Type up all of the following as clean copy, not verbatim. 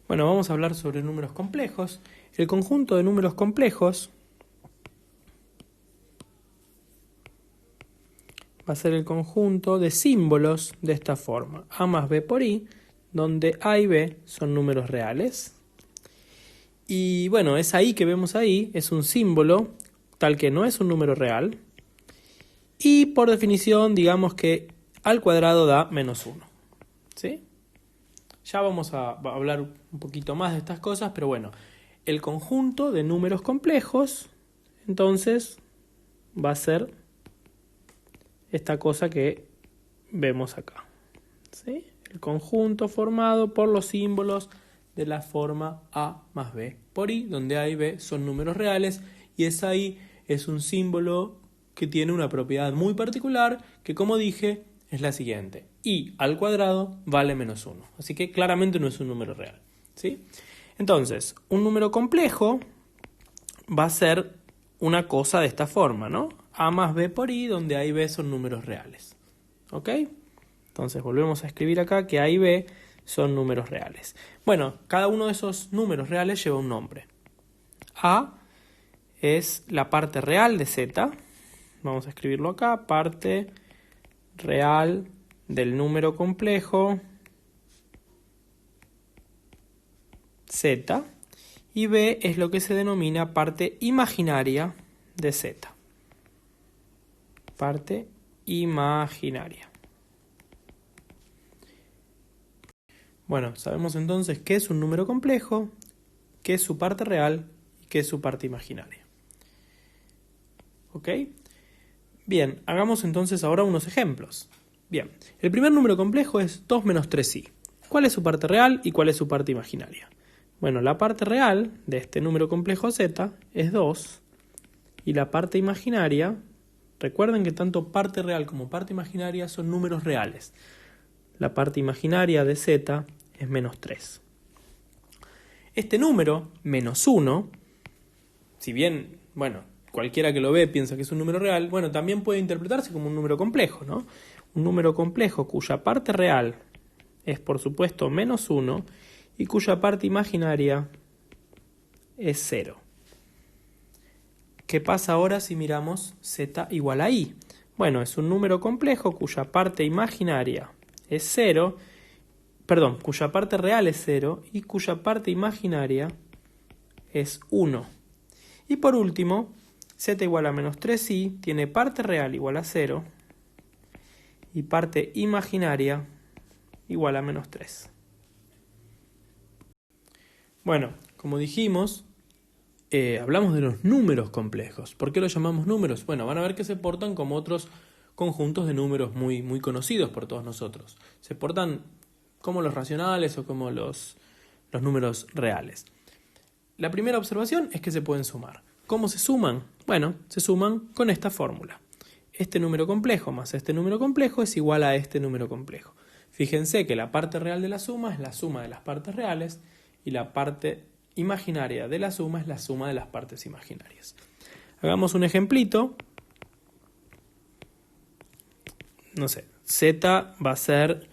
Bueno, vamos a hablar sobre números complejos. El conjunto de números complejos va a ser el conjunto de símbolos de esta forma. A más B por I, donde A y B son números reales. Y bueno, esa I que vemos ahí es un símbolo tal que no es un número real. Y por definición, digamos que al cuadrado da menos 1. ¿Sí? Ya vamos a hablar un poquito más de estas cosas, pero bueno, el conjunto de números complejos, entonces, va a ser esta cosa que vemos acá. ¿Sí? El conjunto formado por los símbolos de la forma A más B por I, donde A y B son números reales, y esa I es un símbolo que tiene una propiedad muy particular, que como dije, es la siguiente. I al cuadrado vale menos 1. Así que claramente no es un número real. ¿Sí? Entonces, un número complejo va a ser una cosa de esta forma, ¿no? A más B por I, donde A y B son números reales. ¿Ok? Entonces volvemos a escribir acá que A y B son números reales. Bueno, cada uno de esos números reales lleva un nombre. A es la parte real de Z. Vamos a escribirlo acá. Parte real del número complejo Z. Y B es lo que se denomina parte imaginaria de Z. Parte imaginaria. Bueno, sabemos entonces qué es un número complejo, qué es su parte real y qué es su parte imaginaria. ¿Ok? Bien, hagamos entonces ahora unos ejemplos. Bien, el primer número complejo es 2 menos 3i. ¿Cuál es su parte real y cuál es su parte imaginaria? Bueno, la parte real de este número complejo z es 2 y la parte imaginaria, recuerden que tanto parte real como parte imaginaria son números reales. La parte imaginaria de z es menos 3. Este número, menos 1, si bien, bueno, cualquiera que lo ve piensa que es un número real, bueno, también puede interpretarse como un número complejo, ¿no? Un número complejo cuya parte real es, por supuesto, menos 1 y cuya parte imaginaria es 0. ¿Qué pasa ahora si miramos z igual a i? Bueno, es un número complejo cuya parte imaginaria es 0, perdón, cuya parte real es 0 y cuya parte imaginaria es 1. Y por último, z igual a menos 3i tiene parte real igual a 0 y parte imaginaria igual a menos 3. Bueno, como dijimos, hablamos de los números complejos. ¿Por qué los llamamos números? Bueno, van a ver que se portan como otros conjuntos de números muy conocidos por todos nosotros. Se portan como los racionales o como los números reales. La primera observación es que se pueden sumar. ¿Cómo se suman? Bueno, se suman con esta fórmula. Este número complejo más este número complejo es igual a este número complejo. Fíjense que la parte real de la suma es la suma de las partes reales y la parte imaginaria de la suma es la suma de las partes imaginarias. Hagamos un ejemplito. No sé, z va a ser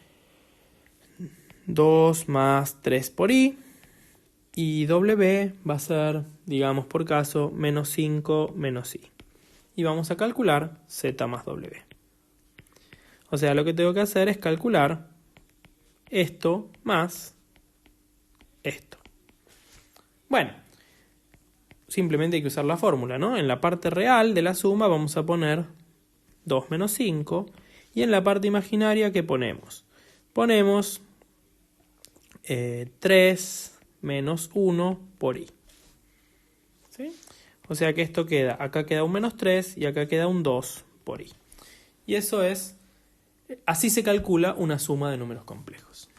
2 más 3 por i y w va a ser, digamos por caso, menos 5 menos i. Y vamos a calcular z más w. O sea, lo que tengo que hacer es calcular esto más esto. Bueno, simplemente hay que usar la fórmula, ¿no? En la parte real de la suma vamos a poner 2 menos 5 y en la parte imaginaria, ¿qué ponemos? Ponemos 3 menos 1 por i. ¿Sí? O sea que esto queda, acá queda un menos 3 y acá queda un 2 por i. Y eso es, así se calcula una suma de números complejos.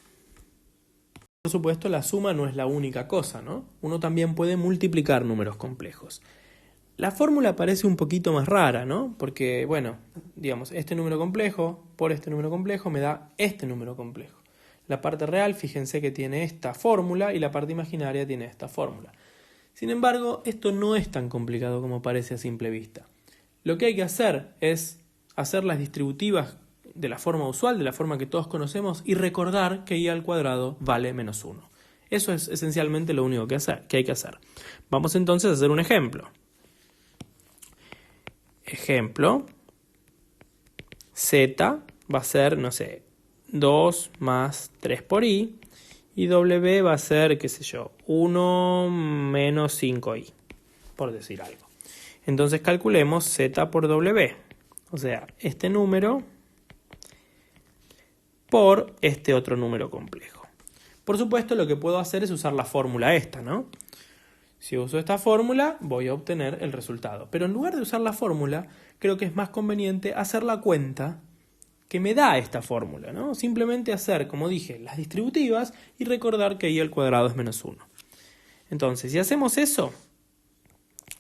Por supuesto, la suma no es la única cosa, ¿no? Uno también puede multiplicar números complejos. La fórmula parece un poquito más rara, ¿no? Porque, bueno, digamos, este número complejo por este número complejo me da este número complejo. La parte real, fíjense que tiene esta fórmula y la parte imaginaria tiene esta fórmula. Sin embargo, esto no es tan complicado como parece a simple vista. Lo que hay que hacer es hacer las distributivas de la forma usual, de la forma que todos conocemos, y recordar que i al cuadrado vale menos 1. Eso es esencialmente lo único que hay que hacer. Vamos entonces a hacer un ejemplo. Ejemplo, z va a ser, no sé, 2 más 3 por i, y w va a ser, qué sé yo, 1 menos 5i, por decir algo. Entonces calculemos z por w, o sea, este número por este otro número complejo. Por supuesto, lo que puedo hacer es usar la fórmula esta, ¿no? Si uso esta fórmula, voy a obtener el resultado. Pero en lugar de usar la fórmula, creo que es más conveniente hacer la cuenta que me da esta fórmula, ¿no? Simplemente hacer, como dije, las distributivas y recordar que i al cuadrado es menos 1. Entonces, si hacemos eso,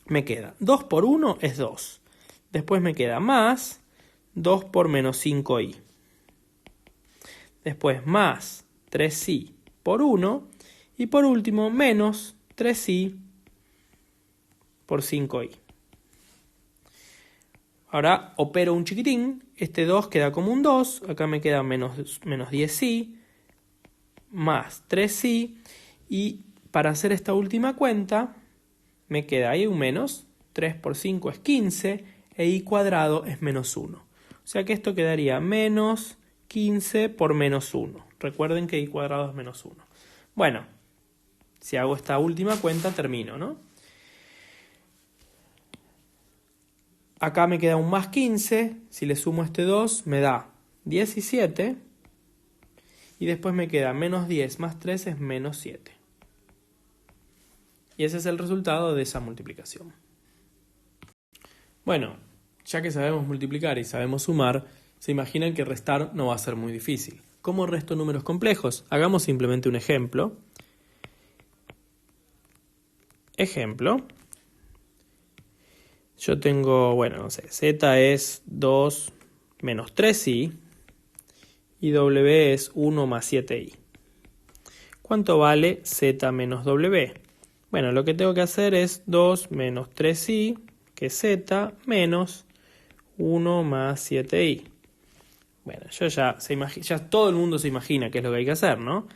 me queda 2 por 1 es 2. Después me queda más 2 por menos 5i. Después más 3i por 1. Y por último, menos 3i por 5i. Ahora opero un chiquitín, este 2 queda como un 2, acá me queda menos 10i, más 3i, y para hacer esta última cuenta, me queda ahí un menos, 3 por 5 es 15, e i cuadrado es menos 1. O sea que esto quedaría menos 15 por menos 1. Recuerden que i cuadrado es menos 1. Bueno, si hago esta última cuenta termino, ¿no? Acá me queda un más 15, si le sumo este 2 me da 17, y después me queda menos 10 más 3 es menos 7. Y ese es el resultado de esa multiplicación. Bueno, ya que sabemos multiplicar y sabemos sumar, se imaginan que restar no va a ser muy difícil. ¿Cómo resto números complejos? Hagamos simplemente un ejemplo. Ejemplo. Yo tengo, bueno, no sé, z es 2 menos 3i y w es 1 más 7i. ¿Cuánto vale z menos w? Bueno, lo que tengo que hacer es 2 menos 3i, que es z, menos 1 más 7i. Bueno, ya todo el mundo se imagina qué es lo que hay que hacer, ¿no?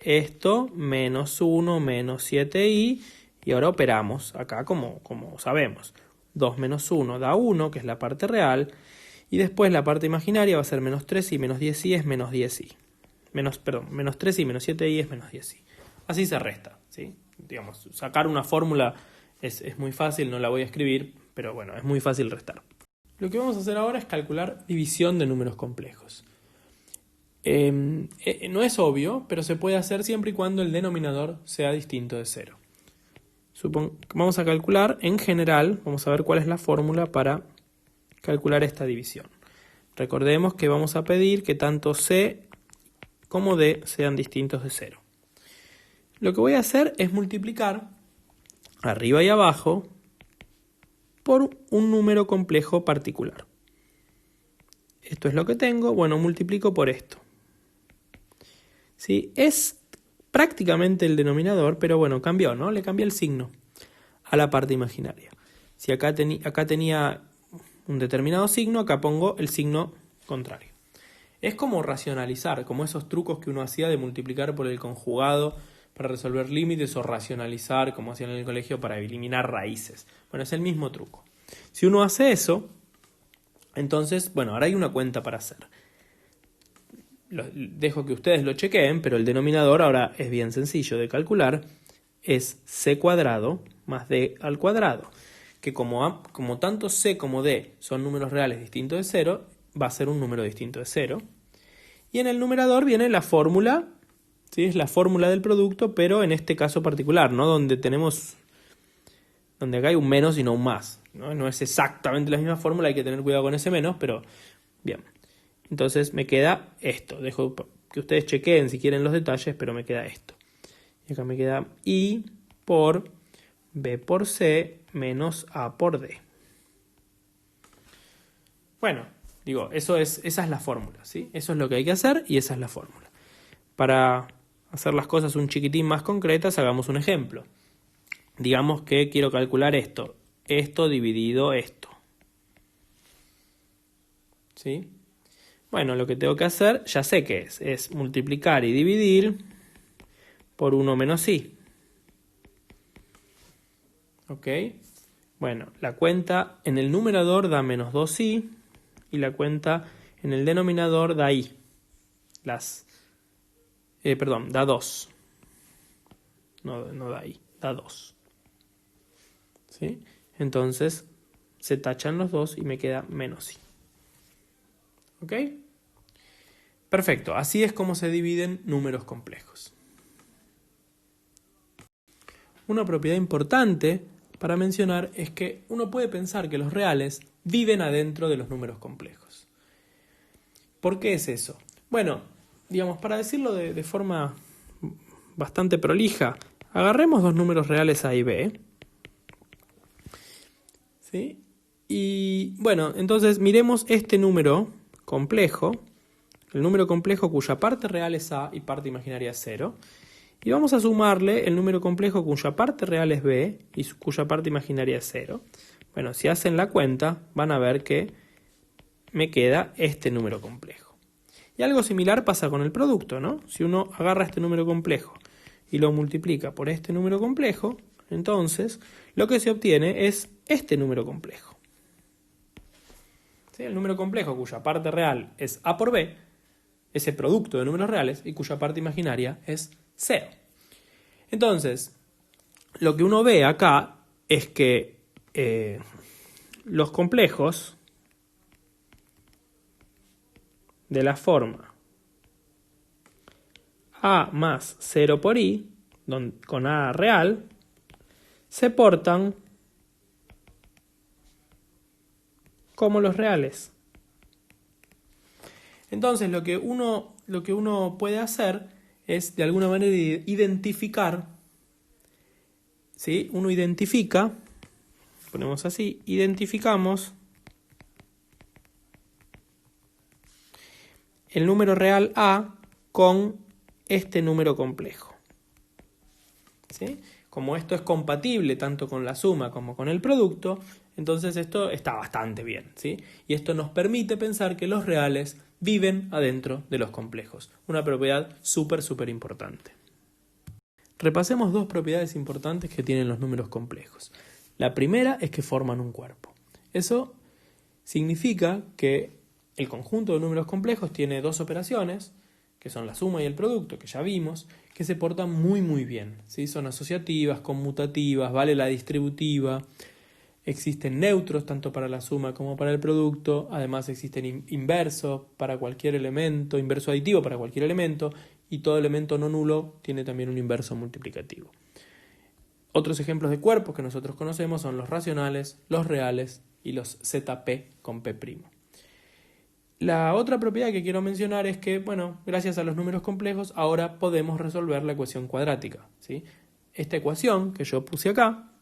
Esto menos 1 menos 7i, y ahora operamos acá como sabemos. 2 menos 1 da 1, que es la parte real, y después la parte imaginaria va a ser menos 3i menos 10i es menos 10i. Menos 3i menos 7i es menos 10i. Así se resta, ¿sí? Digamos, sacar una fórmula es muy fácil, no la voy a escribir, pero bueno, es muy fácil restar. Lo que vamos a hacer ahora es calcular división de números complejos. No es obvio, pero se puede hacer siempre y cuando el denominador sea distinto de 0. Vamos a calcular, en general, vamos a ver cuál es la fórmula para calcular esta división. Recordemos que vamos a pedir que tanto C como D sean distintos de 0. Lo que voy a hacer es multiplicar arriba y abajo por un número complejo particular. Esto es lo que tengo, bueno, multiplico por esto. ¿Sí? Es prácticamente el denominador, pero bueno, cambió, ¿no? Le cambié el signo a la parte imaginaria. Si acá tenía un determinado signo, acá pongo el signo contrario. Es como racionalizar, como esos trucos que uno hacía de multiplicar por el conjugado para resolver límites, o racionalizar, como hacían en el colegio, para eliminar raíces. Bueno, es el mismo truco. Si uno hace eso, entonces, bueno, ahora hay una cuenta para hacer. Dejo que ustedes lo chequeen, pero el denominador ahora es bien sencillo de calcular. Es c cuadrado más d al cuadrado, que como tanto c como d son números reales distintos de 0, va a ser un número distinto de 0. Y en el numerador viene la fórmula, ¿sí? Es la fórmula del producto, pero en este caso particular, ¿no? Donde acá hay un menos y no un más, ¿no? No es exactamente la misma fórmula, hay que tener cuidado con ese menos, pero bien. Entonces me queda esto. Dejo que ustedes chequeen si quieren los detalles, pero me queda esto. Y acá me queda I por B por C menos A por D. Bueno, esa es la fórmula, ¿sí? Eso es lo que hay que hacer y esa es la fórmula. Para hacer las cosas un chiquitín más concretas, hagamos un ejemplo. Digamos que quiero calcular esto dividido esto. ¿Sí? Bueno, lo que tengo que hacer, ya sé qué es multiplicar y dividir por 1 menos i. ¿Ok? Bueno, la cuenta en el numerador da menos 2i y la cuenta en el denominador da i. Da 2. No da i, da 2. ¿Sí? Entonces se tachan los dos y me queda menos i. ¿Ok? Perfecto, así es como se dividen números complejos. Una propiedad importante para mencionar es que uno puede pensar que los reales viven adentro de los números complejos. ¿Por qué es eso? Bueno, digamos, para decirlo de forma bastante prolija, agarremos dos números reales A y B. ¿Sí? Y bueno, entonces miremos este número complejo, el número complejo cuya parte real es A y parte imaginaria es 0. Y vamos a sumarle el número complejo cuya parte real es B y cuya parte imaginaria es 0. Bueno, si hacen la cuenta, van a ver que me queda este número complejo. Y algo similar pasa con el producto, ¿no? Si uno agarra este número complejo y lo multiplica por este número complejo, entonces lo que se obtiene es este número complejo. ¿Sí? El número complejo cuya parte real es A por B, ese producto de números reales, y cuya parte imaginaria es 0. Entonces, lo que uno ve acá es que los complejos de la forma A más 0 por i, con A real, se portan como los reales. Entonces, lo que uno puede hacer es, de alguna manera, identificar, ¿sí? Uno identifica, ponemos así, identificamos el número real A con este número complejo. ¿Sí? Como esto es compatible tanto con la suma como con el producto, entonces esto está bastante bien, ¿sí? Y esto nos permite pensar que los reales viven adentro de los complejos. Una propiedad súper importante. Repasemos dos propiedades importantes que tienen los números complejos. La primera es que forman un cuerpo. Eso significa que el conjunto de números complejos tiene dos operaciones, que son la suma y el producto, que ya vimos, que se portan muy bien, ¿sí? Son asociativas, conmutativas, vale la distributiva. Existen neutros tanto para la suma como para el producto. Además existen inversos para cualquier elemento, inverso aditivo para cualquier elemento, y todo elemento no nulo tiene también un inverso multiplicativo. Otros ejemplos de cuerpos que nosotros conocemos son los racionales, los reales y los ZP con P'. La otra propiedad que quiero mencionar es que, bueno, gracias a los números complejos ahora podemos resolver la ecuación cuadrática, ¿sí? Esta ecuación que yo puse acá,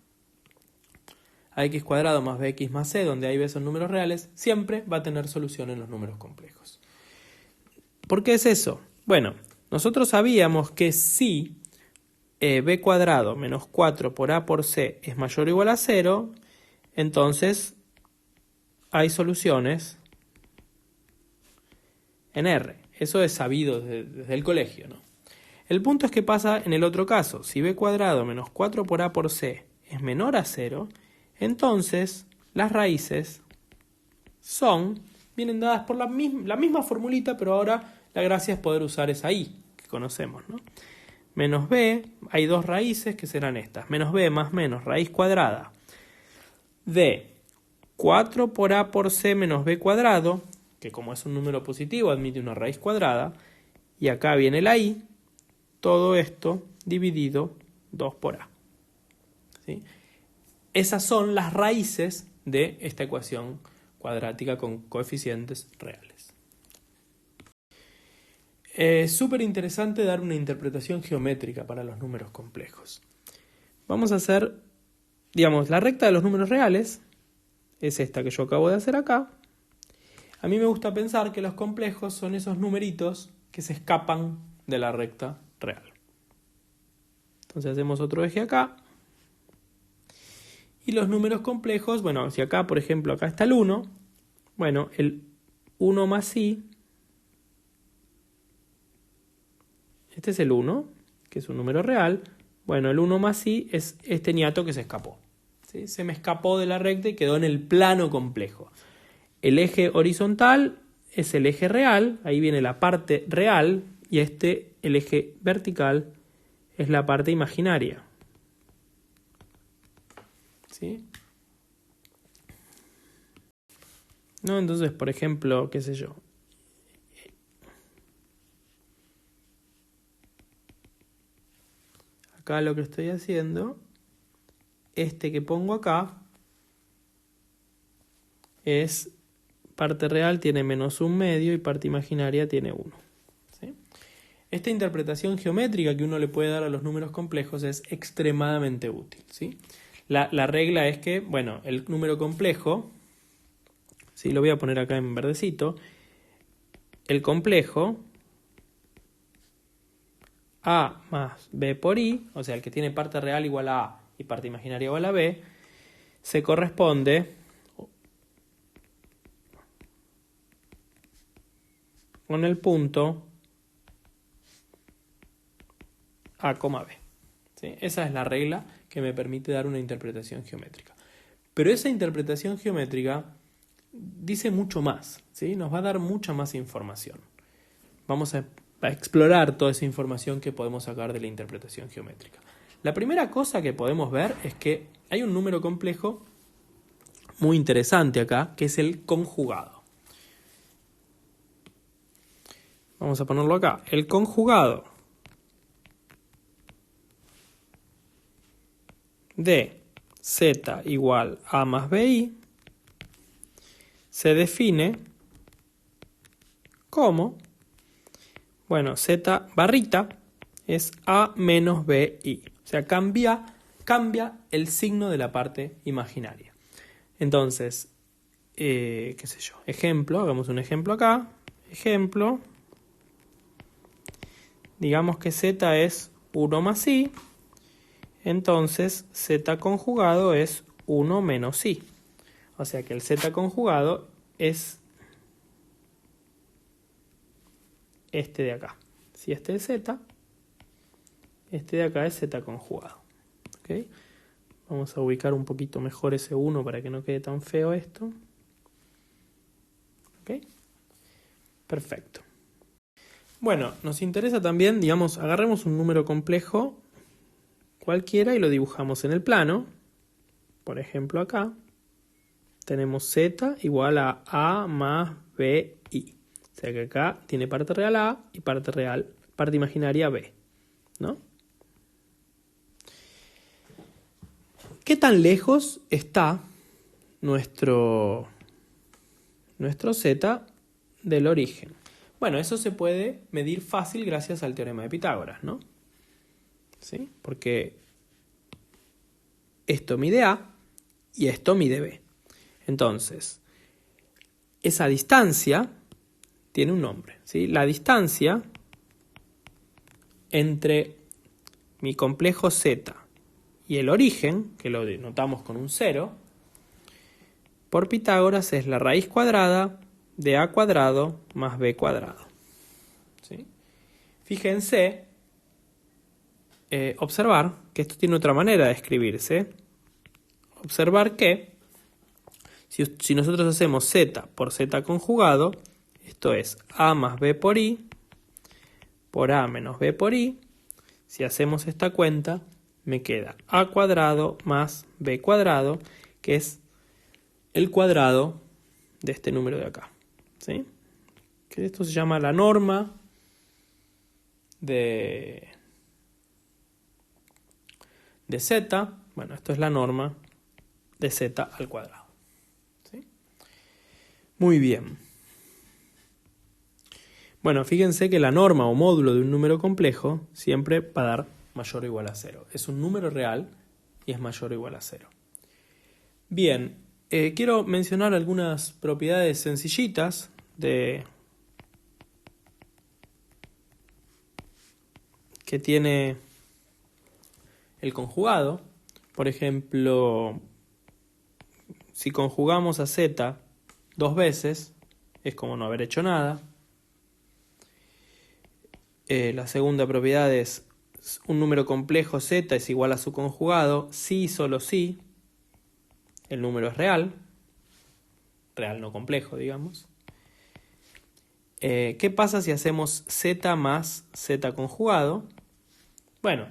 ax cuadrado más bx más c, donde a y b son números reales, siempre va a tener solución en los números complejos. ¿Por qué es eso? Bueno, nosotros sabíamos que si b cuadrado menos 4 por a por c es mayor o igual a 0, entonces hay soluciones en R. Eso es sabido desde el colegio, ¿no? El punto es que pasa en el otro caso. Si b cuadrado menos 4 por a por c es menor a 0, entonces las raíces vienen dadas por la misma formulita, pero ahora la gracia es poder usar esa i que conocemos, ¿no? Menos b, hay dos raíces que serán estas. Menos b más menos raíz cuadrada de 4 por a por c menos b cuadrado, que como es un número positivo admite una raíz cuadrada, y acá viene la i, todo esto dividido 2 por a. ¿Sí? Esas son las raíces de esta ecuación cuadrática con coeficientes reales. Es súper interesante dar una interpretación geométrica para los números complejos. Vamos a hacer, digamos, la recta de los números reales es esta que yo acabo de hacer acá. A mí me gusta pensar que los complejos son esos numeritos que se escapan de la recta real. Entonces hacemos otro eje acá. Y los números complejos, bueno, si acá, por ejemplo, acá está el 1, bueno, el 1 más i, este es el 1, que es un número real. Bueno, el 1 más i es este ñato que se escapó. ¿Sí? Se me escapó de la recta y quedó en el plano complejo. El eje horizontal es el eje real, ahí viene la parte real, y el eje vertical, es la parte imaginaria. ¿Sí? ¿No? Entonces, por ejemplo, qué sé yo. Acá lo que estoy haciendo, que pongo acá, es parte real tiene -1/2 y parte imaginaria tiene 1. ¿Sí? Esta interpretación geométrica que uno le puede dar a los números complejos es extremadamente útil. ¿Sí? La regla es que, bueno, el número complejo, ¿sí? Lo voy a poner acá en verdecito, el complejo a más b por i, o sea, el que tiene parte real igual a a y parte imaginaria igual a b, se corresponde con el punto a, b. ¿Sí? Esa es la regla que me permite dar una interpretación geométrica. Pero esa interpretación geométrica dice mucho más, ¿sí? Nos va a dar mucha más información. Vamos a explorar toda esa información que podemos sacar de la interpretación geométrica. La primera cosa que podemos ver es que hay un número complejo muy interesante acá, que es el conjugado. Vamos a ponerlo acá. El conjugado de z igual a más bi se define como, bueno, z barrita es a menos bi. O sea, cambia el signo de la parte imaginaria. Entonces, qué sé yo, ejemplo, hagamos un ejemplo acá. Ejemplo, digamos que z es 1 más i, entonces z conjugado es 1 menos i. O sea que el z conjugado es este de acá. Si este es z, este de acá es z conjugado. ¿Okay? Vamos a ubicar un poquito mejor ese 1 para que no quede tan feo esto. ¿Okay? Perfecto. Bueno, nos interesa también, digamos, agarremos un número complejo cualquiera y lo dibujamos en el plano. Por ejemplo, acá tenemos z igual a más bi. O sea que acá tiene parte real a y parte imaginaria b, ¿no? ¿Qué tan lejos está nuestro z del origen? Bueno, eso se puede medir fácil gracias al teorema de Pitágoras, ¿no? ¿Sí? Porque esto mide a y esto mide b. Entonces, esa distancia tiene un nombre, ¿sí? La distancia entre mi complejo z y el origen, que lo denotamos con un 0, por Pitágoras es la raíz cuadrada de a cuadrado más b cuadrado. ¿Sí? Fíjense, observar que esto tiene otra manera de escribirse. Observar que si nosotros hacemos z por z conjugado, esto es a más b por i, por a menos b por i. Si hacemos esta cuenta, me queda a cuadrado más b cuadrado, que es el cuadrado de este número de acá. ¿Sí? Que esto se llama la norma de z. Bueno, esto es la norma de z al cuadrado. ¿Sí? Muy bien. Bueno, fíjense que la norma o módulo de un número complejo siempre va a dar mayor o igual a 0. Es un número real y es mayor o igual a 0. Bien, quiero mencionar algunas propiedades sencillitas que tiene el conjugado. Por ejemplo, si conjugamos a z 2 veces, es como no haber hecho nada. La segunda propiedad es, un número complejo z es igual a su conjugado si y solo si el número es real no complejo, digamos. ¿Qué pasa si hacemos z más z conjugado? Bueno,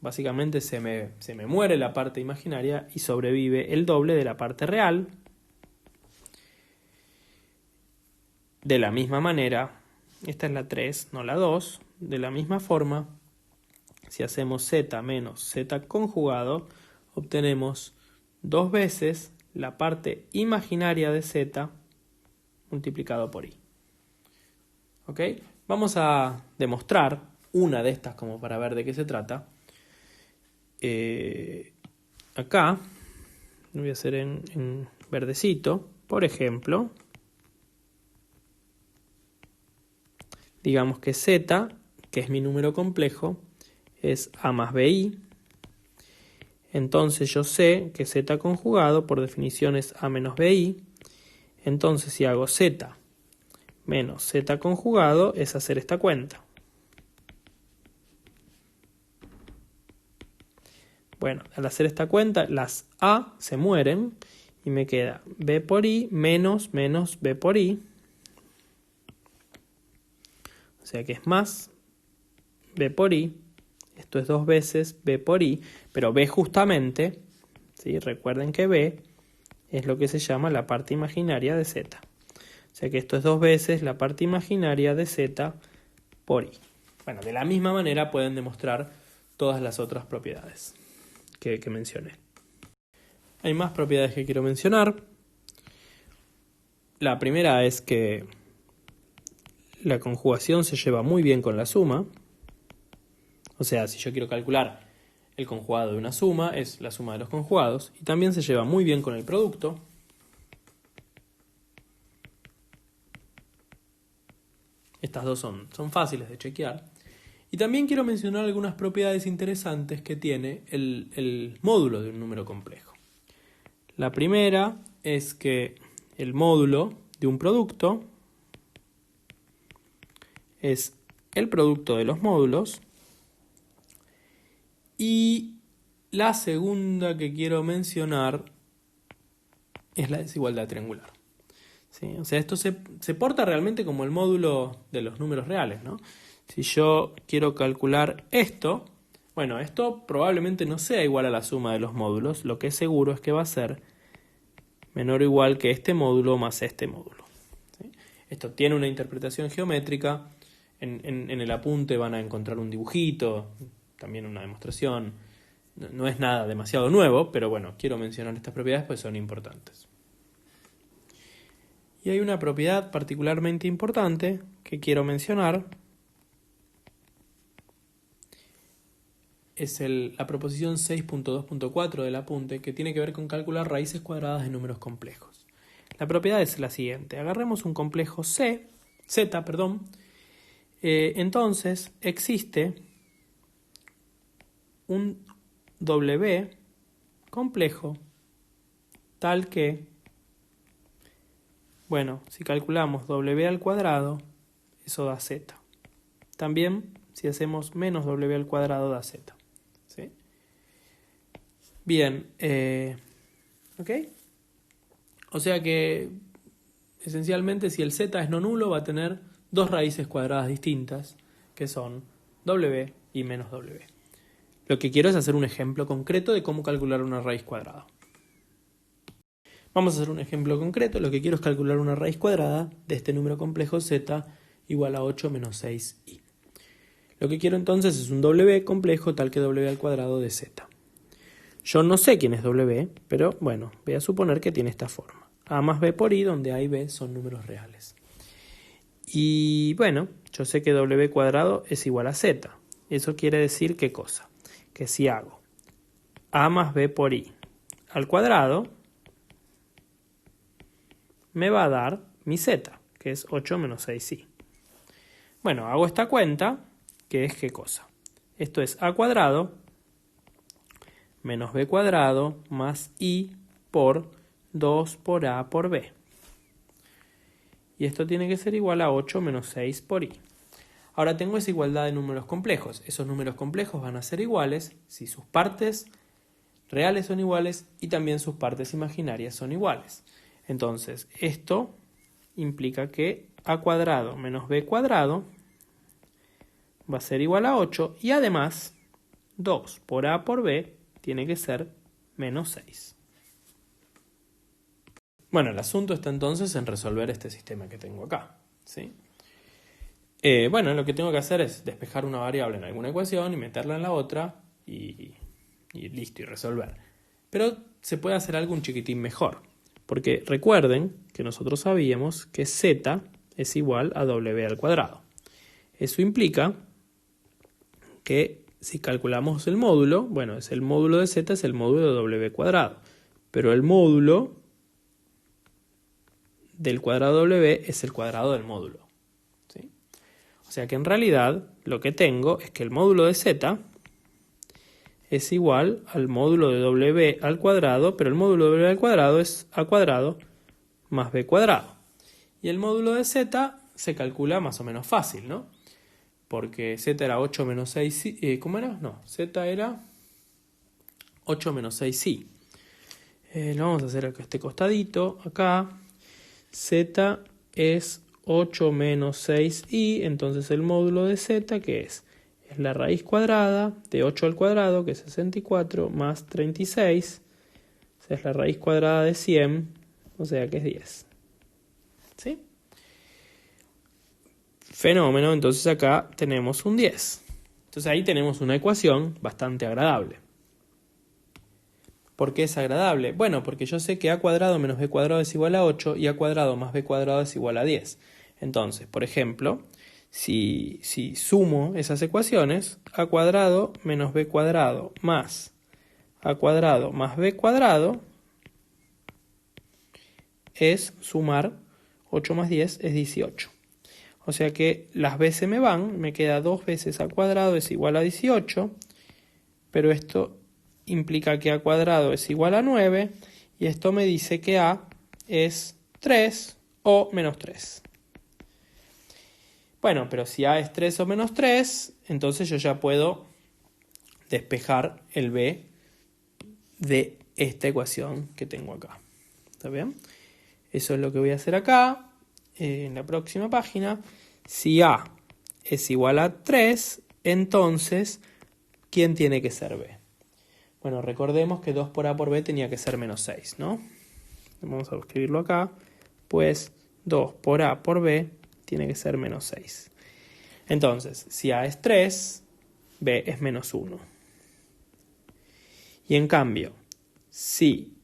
básicamente se me muere la parte imaginaria y sobrevive el doble de la parte real. De la misma manera, esta es la 3, no la 2. De la misma forma, si hacemos z menos z conjugado, obtenemos 2 veces la parte imaginaria de z multiplicado por i. ¿Ok? Vamos a demostrar una de estas como para ver de qué se trata. Acá, lo voy a hacer en verdecito, por ejemplo, digamos que z, que es mi número complejo, es a más bi. Entonces yo sé que z conjugado por definición es a menos bi. Entonces si hago z menos z conjugado es hacer esta cuenta. Bueno, al hacer esta cuenta las a se mueren y me queda b por i menos b por i. O sea que es más b por i. Esto es 2 veces b por i, pero b justamente, ¿sí? Recuerden que b es lo que se llama la parte imaginaria de z. O sea que esto es 2 veces la parte imaginaria de z por i. Bueno, de la misma manera pueden demostrar todas las otras propiedades que mencioné. Hay más propiedades que quiero mencionar. La primera es que la conjugación se lleva muy bien con la suma. O sea, si yo quiero calcular el conjugado de una suma, es la suma de los conjugados. Y también se lleva muy bien con el producto. Estas dos son fáciles de chequear. Y también quiero mencionar algunas propiedades interesantes que tiene el módulo de un número complejo. La primera es que el módulo de un producto es el producto de los módulos. Y la segunda que quiero mencionar es la desigualdad triangular. ¿Sí? O sea, esto se porta realmente como el módulo de los números reales, ¿no? Si yo quiero calcular esto, bueno, esto probablemente no sea igual a la suma de los módulos. Lo que es seguro es que va a ser menor o igual que este módulo más este módulo. ¿Sí? Esto tiene una interpretación geométrica. En el apunte van a encontrar un dibujito, también una demostración. No es nada demasiado nuevo, pero bueno, quiero mencionar estas propiedades pues son importantes. Y hay una propiedad particularmente importante que quiero mencionar. Es la proposición 6.2.4 del apunte, que tiene que ver con calcular raíces cuadradas de números complejos. La propiedad es la siguiente. Agarremos un complejo z, entonces existe un w complejo tal que, bueno, si calculamos w al cuadrado, eso da z. También, si hacemos menos w al cuadrado, da z. ¿Sí? Bien, ¿ok? O sea que, esencialmente, si el z es no nulo, va a tener dos raíces cuadradas distintas, que son w y menos w. Lo que quiero es hacer un ejemplo concreto de cómo calcular una raíz cuadrada. Wamos a hacer un ejemplo concreto. Lo que quiero es calcular una raíz cuadrada de este número complejo z igual a 8 menos 6i. Lo que quiero entonces es un w complejo tal que w al cuadrado de z. Yo no sé quién es w, pero bueno, voy a suponer que tiene esta forma. A más b por i, donde a y b son números reales. Y bueno, yo sé que w cuadrado es igual a z. Eso quiere decir ¿qué cosa? Que si hago a más b por i al cuadrado, me va a dar mi z, que es 8 menos 6i. Bueno, hago esta cuenta, que es ¿qué cosa? Esto es a cuadrado menos b cuadrado más i por 2 por a por b. Y esto tiene que ser igual a 8 menos 6 por i. Ahora tengo esa igualdad de números complejos. Esos números complejos van a ser iguales si sus partes reales son iguales y también sus partes imaginarias son iguales. Entonces, esto implica que a cuadrado menos b cuadrado va a ser igual a 8 y además 2 por a por b tiene que ser menos 6. Bueno, el asunto está entonces en resolver este sistema que tengo acá, ¿sí? Bueno, lo que tengo que hacer es despejar una variable en alguna ecuación y meterla en la otra y listo, y resolver. Pero se puede hacer algo un chiquitín mejor, porque recuerden que nosotros sabíamos que z es igual a w al cuadrado. Eso implica que si calculamos el módulo, bueno, es el módulo de z es el módulo de w cuadrado, pero el módulo del cuadrado w es el cuadrado del módulo, ¿sí? O sea que en realidad lo que tengo es que el módulo de z es igual al módulo de w al cuadrado, pero el módulo de w al cuadrado es a cuadrado más b cuadrado. Y el módulo de z se calcula más o menos fácil, ¿no? Porque z era 8 menos 6, ¿cómo era? No, z era 8 menos 6i. Lo vamos a hacer a este costadito, acá. Z es 8 menos 6i, entonces el módulo de z, ¿qué es? Es la raíz cuadrada de 8 al cuadrado, que es 64, más 36. O sea, es la raíz cuadrada de 100, o sea que es 10. ¿Sí? Fenómeno, entonces acá tenemos un 10. Entonces ahí tenemos una ecuación bastante agradable. ¿Por qué es agradable? Bueno, porque yo sé que a cuadrado menos b cuadrado es igual a 8 y a cuadrado más b cuadrado es igual a 10. Entonces, por ejemplo, si sumo esas ecuaciones, a cuadrado menos b cuadrado más a cuadrado más b cuadrado es sumar 8 más 10 es 18. O sea que las b se me van, me queda 2 veces a cuadrado es igual a 18, pero esto implica que a cuadrado es igual a 9 y esto me dice que a es 3 o menos 3. Bueno, pero si a es 3 o menos 3, entonces yo ya puedo despejar el b de esta ecuación que tengo acá. ¿Está bien? Eso es lo que voy a hacer acá, en la próxima página. Si a es igual a 3, entonces, ¿quién tiene que ser b? Bueno, recordemos que 2 por a por b tenía que ser menos 6, ¿no? Vamos a escribirlo acá. Pues 2 por a por b tiene que ser menos 6. Entonces, si a es 3, b es menos 1. Y en cambio, si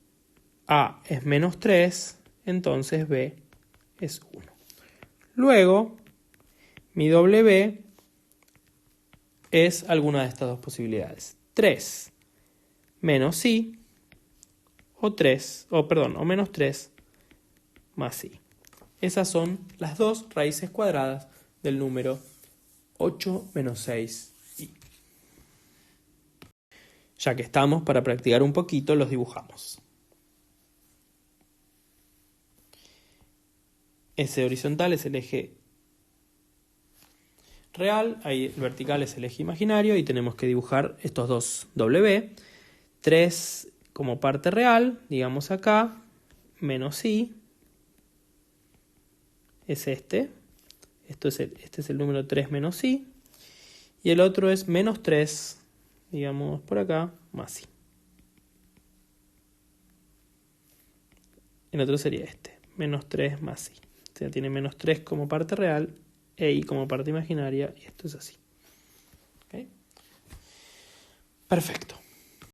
a es menos 3, entonces b es 1. Luego, mi w es alguna de estas dos posibilidades. 3 menos i o menos 3 más i. Esas son las dos raíces cuadradas del número 8 menos 6i. Ya que estamos, para practicar un poquito, los dibujamos. Ese horizontal es el eje real, ahí el vertical es el eje imaginario y tenemos que dibujar estos dos w. 3 como parte real, digamos acá, menos i, es este. Este es el número 3 menos i. Y el otro es menos 3, digamos por acá, más i. El otro sería este, menos 3 más i. O sea, tiene menos 3 como parte real e i como parte imaginaria, y esto es así. ¿Okay? Perfecto.